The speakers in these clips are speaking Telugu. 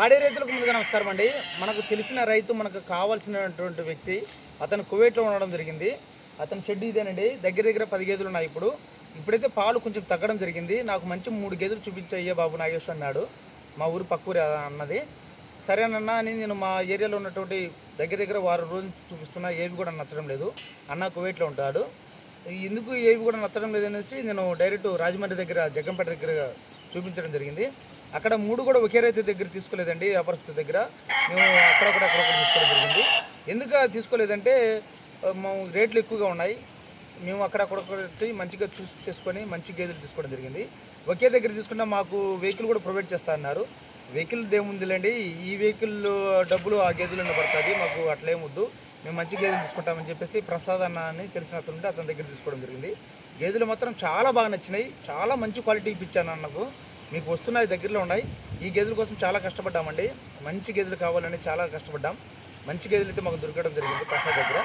పాడి రైతులకు ముందుగా నమస్కారం అండి. మనకు తెలిసిన రైతు, మనకు కావాల్సినటువంటి వ్యక్తి అతను కువైట్లో ఉండడం జరిగింది. అతని షెడ్ ఇదేనండి. దగ్గర దగ్గర 10 గేదెలు ఉన్నాయి. ఇప్పుడైతే పాలు కొంచెం తగ్గడం జరిగింది. నాకు మంచి 3 గేదెలు చూపించయ్యే బాబు నాగేశ్వర్ అన్నాడు. మా ఊరు పక్కూరి అన్నది. సరేనన్నా అని నేను మా ఏరియాలో ఉన్నటువంటి దగ్గర దగ్గర వారం రోజులు చూపిస్తున్నా, ఏవి కూడా నచ్చడం లేదు. అన్న కువైట్లో ఉంటాడు. ఎందుకు ఏవి కూడా నచ్చడం లేదనేసి నేను డైరెక్ట్ రాజమండ్రి దగ్గర, జగ్గంపేట దగ్గర చూపించడం జరిగింది. అక్కడ 3 కూడా ఒకే రైతు దగ్గర తీసుకోలేదండి, వ్యాపారస్తు దగ్గర. మేము అక్కడొకటి తీసుకోవడం జరిగింది. ఎందుకు తీసుకోలేదంటే రేట్లు ఎక్కువగా ఉన్నాయి. మేము అక్కడొకటి మంచిగా చూస్ చేసుకొని మంచి గేదెలు తీసుకోవడం జరిగింది. ఒకే దగ్గర తీసుకున్నా మాకు వెహికల్ కూడా ప్రొవైడ్ చేస్తా అన్నారు. వెహికల్ దేముందిలేండి, ఈ వెహికల్ డబ్బులు ఆ గేదెలను పడుతుంది, మాకు అట్లేమొద్దు, మేము మంచి గేదెలు తీసుకుంటామని చెప్పేసి ప్రసాద్ అన్న అని తెలిసిన అతను ఉంటే అతని దగ్గర తీసుకోవడం జరిగింది. గేదెలు మాత్రం చాలా బాగా నచ్చినాయి. చాలా మంచి క్వాలిటీ ఇప్పించాను అన్నకు. మీకు వస్తున్నాయి, దగ్గరలో ఉన్నాయి. ఈ గేదెల కోసం చాలా కష్టపడ్డామండి. మంచి గేదెలు కావాలని చాలా కష్టపడ్డాం. మంచి గేదెలు అయితే మాకు దొరకడం జరిగింది. ప్రసాద్ దగ్గర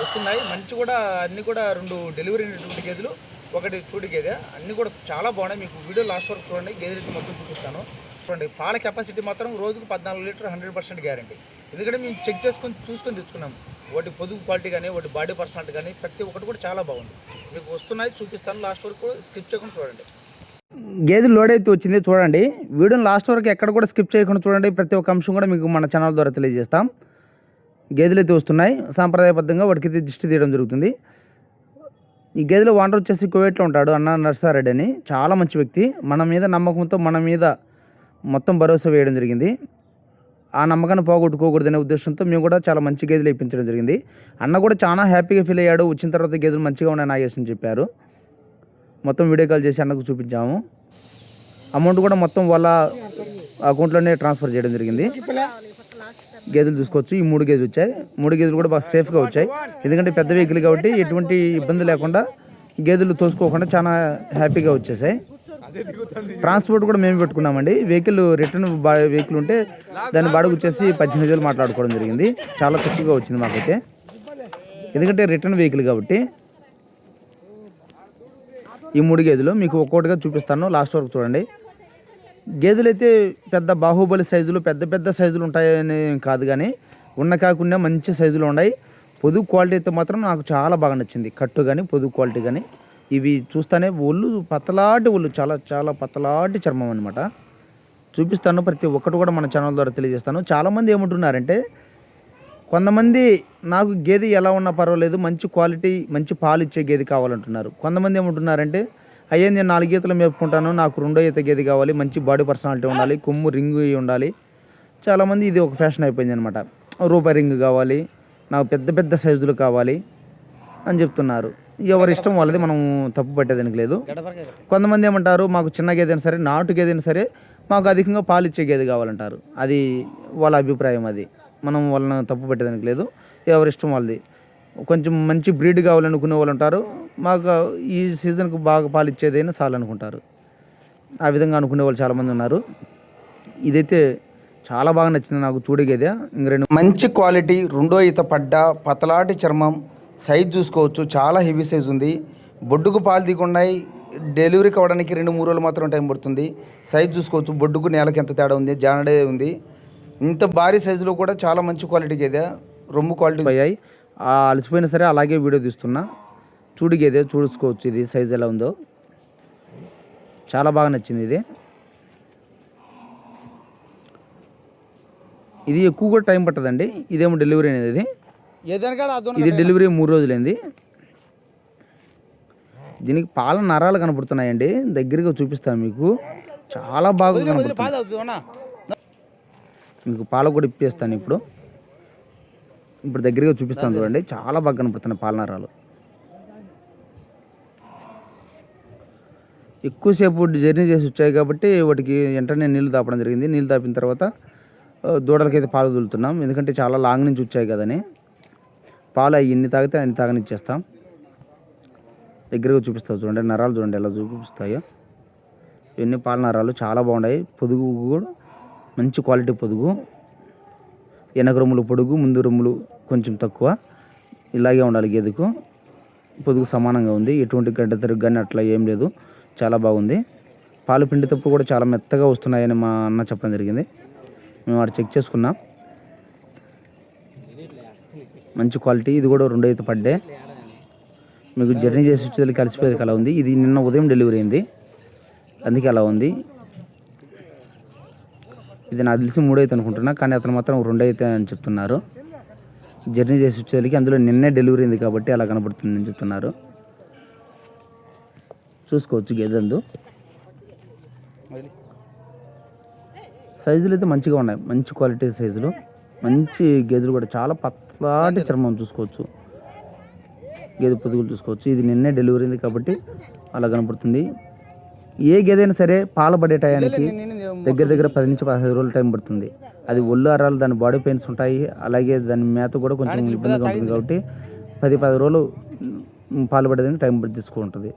వస్తున్నాయి. మంచి కూడా అన్నీ కూడా 2 డెలివరీ అయినటువంటి గేదెలు, ఒకటి చూడి గేదె. అన్నీ కూడా చాలా బాగున్నాయి. మీకు వీడియో లాస్ట్ వరకు చూడండి. గేదెలు అయితే మొత్తం చూపిస్తాను. చూడండి, పాల కెపాసిటీ మాత్రం రోజుకు 14 లీటర్ 100% గ్యారంటీ. ఎందుకంటే మేము చెక్ చేసుకొని చూసుకొని తెచ్చుకున్నాం. వాటి పొదుగు క్వాలిటీ కానీ, వాటి బాడీ పర్సనాలిటీ కానీ ప్రతి ఒక్కటి కూడా చాలా బాగుంది. మీకు వస్తున్నాయి, చూపిస్తాను. లాస్ట్ వరకు స్కిప్ చేయకుండా చూడండి. గేదెలు లోడ్ అయితే వచ్చింది చూడండి. వీడియోని లాస్ట్ వరకు ఎక్కడ కూడా స్కిప్ చేయకుండా చూడండి. ప్రతి ఒక్క అంశం కూడా మీకు మన ఛానల్ ద్వారా తెలియజేస్తాం. గేదెలు అయితే వస్తున్నాయి. సాంప్రదాయబద్ధంగా వాటికి దిష్టి తీయడం జరుగుతుంది. ఈ గేదెల ఓనర్ వచ్చేసి కువైట్లో ఉంటాడు, అన్న నర్సారెడ్డి అని. చాలా మంచి వ్యక్తి. మన మీద నమ్మకంతో మన మీద మొత్తం భరోసా వేయడం జరిగింది. ఆ నమ్మకాన్ని పోగొట్టుకోకూడదనే ఉద్దేశంతో మేము కూడా చాలా మంచి గేదెలు ఇప్పించడం జరిగింది. అన్న కూడా చాలా హ్యాపీగా ఫీల్ అయ్యాడు. వచ్చిన తర్వాత గేదెలు మంచిగా ఉన్నాయి నాగేశ్వరని చెప్పారు. మొత్తం వీడియో కాల్ చేసి అన్నకు చూపించాము. అమౌంట్ కూడా మొత్తం వాళ్ళ అకౌంట్లోనే ట్రాన్స్ఫర్ చేయడం జరిగింది. గేదెలు చూసుకోవచ్చు. ఈ 3 గేదెలు వచ్చాయి. 3 గేదెలు కూడా బాగా సేఫ్గా వచ్చాయి. ఎందుకంటే పెద్ద వెహికల్ కాబట్టి ఎటువంటి ఇబ్బంది లేకుండా గేదెలు తోసుకోకుండా చాలా హ్యాపీగా వచ్చేసాయి. ట్రాన్స్పోర్ట్ కూడా మేము పెట్టుకున్నామండి. వెహికల్ రిటర్న్ వెహికల్ ఉంటే దాన్ని బాడుగు వచ్చేసి 18,000 మాట్లాడుకోవడం జరిగింది. చాలా తక్కువగా వచ్చింది మాకైతే, ఎందుకంటే రిటర్న్ వెహికల్ కాబట్టి. ఈ 3 గేదెలు మీకు ఒక్కొక్కటిగా చూపిస్తాను, లాస్ట్ వరకు చూడండి. గేదెలు అయితే పెద్ద బాహుబలి సైజులు, పెద్ద సైజులు ఉంటాయని కాదు, కానీ ఉన్న కాకుండా మంచి సైజులు ఉన్నాయి. పొదుగు క్వాలిటీ అయితే మాత్రం నాకు చాలా బాగా నచ్చింది. కట్టు కానీ పొదుగు క్వాలిటీ కానీ ఇవి చూస్తానే ఒళ్ళు పతలాటి ఒళ్ళు, చాలా చాలా పతలాటి చర్మం అనమాట. చూపిస్తాను. ప్రతి ఒక్కటి కూడా మన ఛానల్ ద్వారా తెలియజేస్తాను. చాలామంది ఏమంటున్నారంటే, కొంతమంది నాకు గేదె ఎలా ఉన్నా పర్వాలేదు, మంచి క్వాలిటీ మంచి పాలు ఇచ్చే గేదె కావాలంటున్నారు. కొంతమంది ఏమంటున్నారంటే, అయ్యే నేను 4 గీతలు మేపుకుంటాను, నాకు 2వ ఈత గేదె కావాలి, మంచి బాడీ పర్సనాలిటీ ఉండాలి, కొమ్ము రింగు ఉండాలి. చాలామంది ఇది ఒక ఫ్యాషన్ అయిపోయింది అనమాట. రూపాయి రింగ్ కావాలి, నాకు పెద్ద సైజులు కావాలి అని చెప్తున్నారు. ఎవరి ఇష్టం వాళ్ళది, మనం తప్పు పట్టేదానికి లేదు. కొంతమంది ఏమంటారు, మాకు చిన్న గేదెని సరే, నాటు గేదెని సరే, మాకు అధికంగా పాలు ఇచ్చే గేదె కావాలంటారు. అది వాళ్ళ అభిప్రాయం. అది మనం వాళ్ళని తప్పు పెట్టేదానికి లేదు. ఎవరి ఇష్టం వాళ్ళది. కొంచెం మంచి బ్రీడ్ కావాలనుకునే వాళ్ళు ఉంటారు, మాకు ఈ సీజన్కి బాగా పాలు ఇచ్చేదైనా చాలు అనుకుంటారు. ఆ విధంగా అనుకునే వాళ్ళు చాలామంది ఉన్నారు. ఇదైతే చాలా బాగా నచ్చింది నాకు, చూడే గేదె. ఇంక 2 మంచి క్వాలిటీ, 2వ ఈత పడ్డ పతలాటి చర్మం, సైజ్ చూసుకోవచ్చు. చాలా హెవీ సైజ్ ఉంది. బొడ్డుకు పాలు దిగున్నాయి. డెలివరీ కావడానికి 2-3 రోజులు మాత్రం టైం పడుతుంది. సైజ్ చూసుకోవచ్చు. బొడ్డుకు నేలకి ఎంత తేడా ఉంది, జానడే ఉంది. ఇంత భారీ సైజులో కూడా చాలా మంచి క్వాలిటీ గేదె. రొమ్ము క్వాలిటీ అయ్యాయి. అలసిపోయినా సరే అలాగే వీడియో తీస్తున్నా. చూడు గేదె చూసుకోవచ్చు. ఇది సైజ్ ఎలా ఉందో చాలా బాగా నచ్చింది. ఇది ఎక్కువ కూడా టైం పట్టదండి. ఇదేమో డెలివరీ అనేది, ఇది డెలివరీ 3 రోజులైంది. దీనికి పాల నరాలు కనపడుతున్నాయండి. దగ్గరగా చూపిస్తాను మీకు. చాలా బాగా మీకు పాల కూడా ఇప్పేస్తాను ఇప్పుడు దగ్గరగా చూపిస్తాను చూడండి. చాలా బాగా కనపడుతున్నాయి పాల నరాలు. ఎక్కువసేపు జర్నీ చేసి వచ్చాయి కాబట్టి వాటికి వెంటనే నీళ్ళు తాపడం జరిగింది. నీళ్ళు తాపిన తర్వాత దూడలకైతే పాలు వదులుతున్నాం, ఎందుకంటే చాలా లాంగ్ నుంచి వచ్చాయి కదని. పాలు ఎన్ని తాగితే అన్ని తాగనిచ్చేస్తాం. దగ్గరగా చూపిస్తావు చూడండి. నరాలు చూడండి ఎలా చూపిస్తాయో. ఇవన్నీ పాల నరాలు చాలా బాగున్నాయి. పొదుగు కూడా మంచి క్వాలిటీ పొదుగు. వెనక రొమ్ములు పొడుగు, ముందు రొమ్ములు కొంచెం తక్కువ. ఇలాగే ఉండాలి గేదెకు. పొదుగు సమానంగా ఉంది. ఎటువంటి గడ్డ తిరుగు కానీ అట్లా ఏం లేదు. చాలా బాగుంది. పాలు పిండి తప్పు కూడా చాలా మెత్తగా వస్తున్నాయని మా అన్న చెప్పడం జరిగింది. మేము అక్కడ చెక్ చేసుకున్నాం. మంచి క్వాలిటీ. ఇది కూడా 2 అయితే పడ్డే. మీకు జర్నీ చేసి వచ్చేది కలిసిపోయేది అలా ఉంది. ఇది నిన్న ఉదయం డెలివరీ అయింది, అందుకే అలా ఉంది. ఇది నాకు తెలిసి 3 అయితే అనుకుంటున్నా, కానీ అతను మాత్రం 2 అయితే అని చెప్తున్నారు. జర్నీ చేసి వచ్చేసరికి అందులో నిన్నే డెలివరీ అయింది కాబట్టి అలా కనబడుతుందని చెప్తున్నారు. చూసుకోవచ్చు గేదెందు సైజులు అయితే మంచిగా ఉన్నాయి, మంచి క్వాలిటీ సైజులు, మంచి గేదెలు కూడా. చాలా పట్లాటి చర్మం చూసుకోవచ్చు, గేదె పొదుగులు చూసుకోవచ్చు. ఇది నిన్నే డెలివరీ అయింది కాబట్టి అలా కనపడుతుంది. ఏ గేదె అయినా సరే పాలు పడే టయానికి దగ్గర 10 నుంచి 15 రోజులు టైం పడుతుంది. అది ఒళ్ళు అరాలు, దాని బాడీ పెయిన్స్ ఉంటాయి, అలాగే దాని మేత కూడా కొంచెం ఇబ్బందిగా ఉంటుంది. కాబట్టి 10-10 రోజులు పాలు పడేదానికి టైం తీసుకుంటుంది.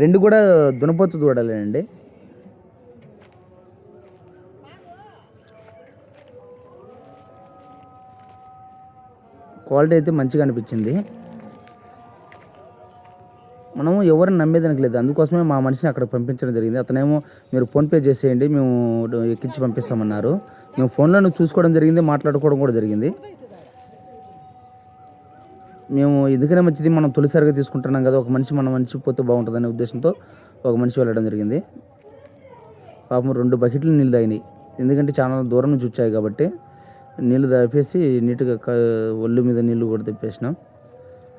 2 కూడా దునపోతు చూడాలండి. క్వాలిటీ అయితే మంచిగా అనిపించింది. మనము ఎవరిని నమ్మేదానికి లేదు, అందుకోసమే మా మనిషిని అక్కడ పంపించడం జరిగింది. అతనేమో మీరు ఫోన్పే చేసేయండి, మేము ఎక్కించి పంపిస్తామన్నారు. మేము ఫోన్లో చూసుకోవడం జరిగింది, మాట్లాడుకోవడం కూడా జరిగింది. మేము ఎందుకనే మంచిది, మనం తొలిసారిగా తీసుకుంటున్నాం కదా, ఒక మనిషి మన మనిషి పోతే బాగుంటుందనే ఉద్దేశంతో ఒక మనిషి వెళ్ళడం జరిగింది. పాపం 2 బకెట్లు నీళ్ళు తాగినాయి, ఎందుకంటే చాలా దూరం నుంచి వచ్చాయి కాబట్టి. నీళ్ళు తాపేసి నీట్గా ఒళ్ళు మీద నీళ్ళు కూడా తెప్పేసినాం.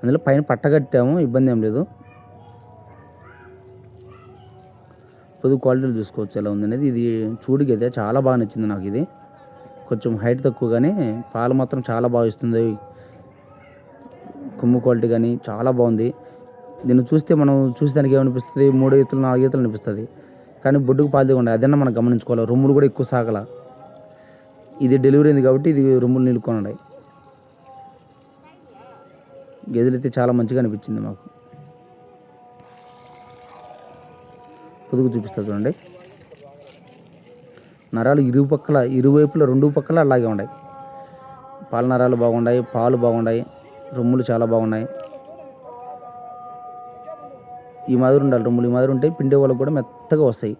అందులో పైన పట్టగట్టాము, ఇబ్బంది ఏం లేదు. పొద్దు క్వాలిటీలు చూసుకోవచ్చు ఎలా ఉందనేది. ఇది చూడు గేదె, చాలా బాగా నచ్చింది నాకు. ఇది కొంచెం హైట్ తక్కువ కానీ పాలు మాత్రం చాలా బాగా ఇస్తుంది. కొమ్ము క్వాలిటీ కానీ చాలా బాగుంది. దీన్ని చూస్తే మనం చూసేదానికి ఏమనిపిస్తుంది, 3 ఈతలు 4 ఈతలు అనిపిస్తుంది, కానీ బొడ్డుకు పాలు ఉండే అదన్నా మనం గమనించుకోవాలి. రొమ్ములు కూడా ఎక్కువ సాగల. ఇది డెలివరీ అయింది కాబట్టి ఇది రొమ్ములు నిలుకొన్నాయి. గేదెలు అయితే చాలా మంచిగా అనిపించింది మాకు. పొదుగు చూపిస్తా చూడండి. నరాలు ఇరువైపులా 2 పక్కల అలాగే ఉన్నాయి. పాల నరాలు బాగున్నాయి, పాలు బాగున్నాయి, రొమ్ములు చాలా బాగున్నాయి. ఈ మాదిరి ఉండాలి రొమ్ములు, ఈ మాదిరి ఉంటాయి. పిండే వాళ్ళకు కూడా మెత్తగా వస్తాయి,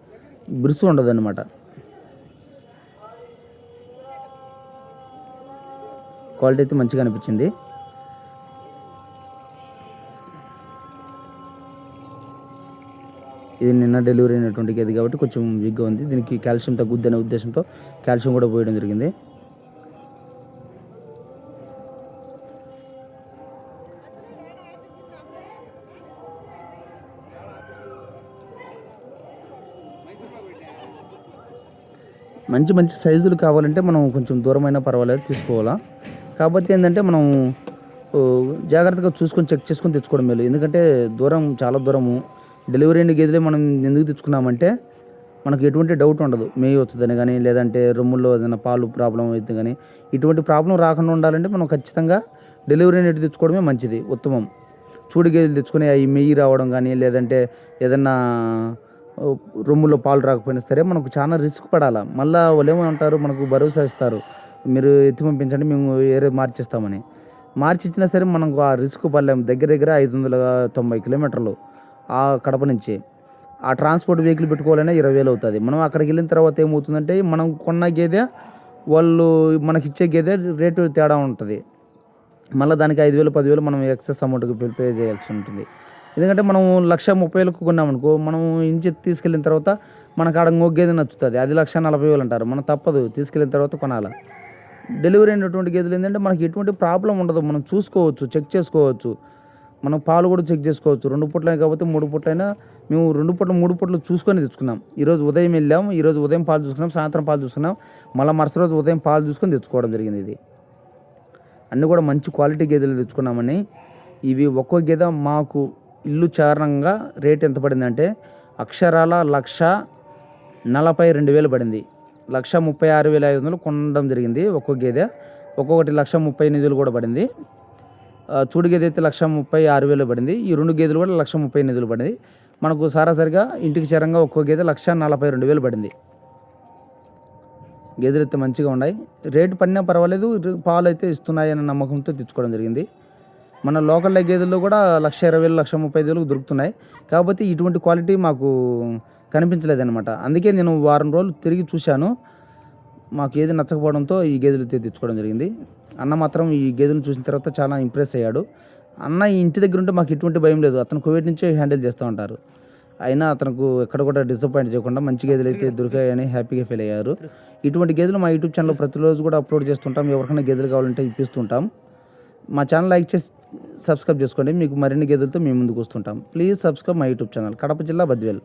బిరుసు ఉండదు అన్నమాట. క్వాలిటీ అయితే మంచిగా అనిపించింది. ఇది నిన్న డెలివరీ అయినటువంటి గేదె కాబట్టి కొంచెం వీక్గా ఉంది. దీనికి కాల్షియం తగ్గుద్ది అనే ఉద్దేశంతో కాల్షియం కూడా పోయడం జరిగింది. మంచి మంచి సైజులు కావాలంటే మనం కొంచెం దూరమైనా పర్వాలేదు తీసుకోవాలా. కాకపోతే ఏంటంటే మనం జాగ్రత్తగా చూసుకొని చెక్ చేసుకొని తెచ్చుకోవడం మేలు. ఎందుకంటే దూరం, చాలా దూరము. డెలివరీ అయిన గేదెలే మనం ఎందుకు తెచ్చుకున్నామంటే మనకు ఎటువంటి డౌట్ ఉండదు, మేయి వస్తుందని కానీ, లేదంటే రొమ్ముల్లో ఏదైనా పాలు ప్రాబ్లం అయితే కానీ, ఇటువంటి ప్రాబ్లం రాకుండా ఉండాలంటే మనం ఖచ్చితంగా డెలివరీ అయినట్టు తెచ్చుకోవడమే మంచిది, ఉత్తమం. చూడు గేదెలు తెచ్చుకొని అవి మెయ్యి రావడం కానీ, లేదంటే ఏదన్నా రొమ్ములో పాలు రాకపోయినా సరే మనకు చాలా రిస్క్ పడాలా. మళ్ళీ వాళ్ళు ఏమంటారు, మనకు భరోసా ఇస్తారు, మీరు ఎత్తి పంపించండి మేము వేరే మార్చిస్తామని. మార్చి ఇచ్చినా సరే మనకు ఆ రిస్క్ పడలేము. దగ్గర 590 కిలోమీటర్లు ఆ కడప నుంచి. ఆ ట్రాన్స్పోర్ట్ వెహికల్ పెట్టుకోవాలనే 20,000 అవుతుంది. మనం అక్కడికి వెళ్ళిన తర్వాత ఏమవుతుందంటే మనం కొన్న గేదె వాళ్ళు మనకి ఇచ్చే గేదె రేటు తేడా ఉంటుంది. మళ్ళీ దానికి 5,000 10,000 మనం ఎక్సెస్ అమౌంట్కి పే చేయాల్సి ఉంటుంది. ఎందుకంటే మనం 1,30,000 కొన్నామనుకో, మనం ఇంచి తీసుకెళ్ళిన తర్వాత మనకు ఆడ ఇంకో గేదె నచ్చుతుంది, అది 1,40,000 అంటారు. మనం తప్పదు, తీసుకెళ్ళిన తర్వాత కొనాలి. డెలివరీ అయినటువంటి గేదెలు ఏంటంటే మనకి ఎటువంటి ప్రాబ్లం ఉండదు, మనం చూసుకోవచ్చు, చెక్ చేసుకోవచ్చు. మనం పాలు కూడా చెక్ చేసుకోవచ్చు. 2 పూట్లైనా కాకపోతే 3 పూట్లైనా. మేము 2 పూట్లు 3 పూట్లు చూసుకొని తెచ్చుకున్నాం. ఈరోజు ఉదయం వెళ్ళాం, ఈరోజు ఉదయం పాలు చూసుకున్నాం, సాయంత్రం పాలు చూసుకున్నాం, మళ్ళీ మరుసటి రోజు ఉదయం పాలు చూసుకొని తెచ్చుకోవడం జరిగింది. ఇది అన్నీ కూడా మంచి క్వాలిటీ గేదెలు తెచ్చుకున్నామని. ఇవి ఒక్కో గేదె మాకు ఇల్లు చారణంగా రేట్ ఎంత పడిందంటే అక్షరాల 1,42,000 పడింది. 1,36,500 కొనడం జరిగింది ఒక్కో గేదె. ఒక్కొక్కటి 1,38,000 కూడా పడింది. చూడు గేదె అయితే 1,36,000 పడింది. ఈ 2 గేదెలు కూడా 1,38,000 పడింది. మనకు సరాసరిగా ఇంటికి చేరంగా ఒక్కో గేదె 1,42,000 పడింది. గేదెలు అయితే మంచిగా ఉన్నాయి, రేటు పడినా పర్వాలేదు, పాలు అయితే ఇస్తున్నాయన్న నమ్మకంతో తెచ్చుకోవడం జరిగింది. మన లోకల్ గేదెల్లో కూడా 1,20,000 1,35,000 దొరుకుతున్నాయి. కాకపోతే ఇటువంటి క్వాలిటీ మాకు కనిపించలేదన్నమాట. అందుకే నేను వారం రోజులు తిరిగి చూశాను. మాకు ఏది నచ్చకపోవడంతో ఈ గేదెలు తెచ్చుకోవడం జరిగింది. అన్న మాత్రం ఈ గేదెలను చూసిన తర్వాత చాలా ఇంప్రెస్ అయ్యాడు. అన్న ఈ ఇంటి దగ్గర ఉంటే మాకు ఎటువంటి భయం లేదు. అతను కువైట్ నుంచే హ్యాండిల్ చేస్తూ ఉంటారు. అయినా అతనికి ఎక్కడ కూడా డిసప్పాయింట్ చేయకుండా మంచి గేదెలు అయితే దొరికాయని హ్యాపీగా ఫీల్ అయ్యారు. ఇటువంటి గేదెలు మా యూట్యూబ్ ఛానల్లో ప్రతిరోజు కూడా అప్లోడ్ చేస్తుంటాం. ఎవరికైనా గేదెలు కావాలంటే ఇప్పిస్తుంటాం. మా ఛానల్ లైక్ చేసి సబ్స్క్రైబ్ చేసుకోండి. మీకు మరిన్ని గేదెలతో మేము ముందుకు వస్తుంటాం. Please subscribe my YouTube channel. Kadapa జిల్లా బద్వేల్.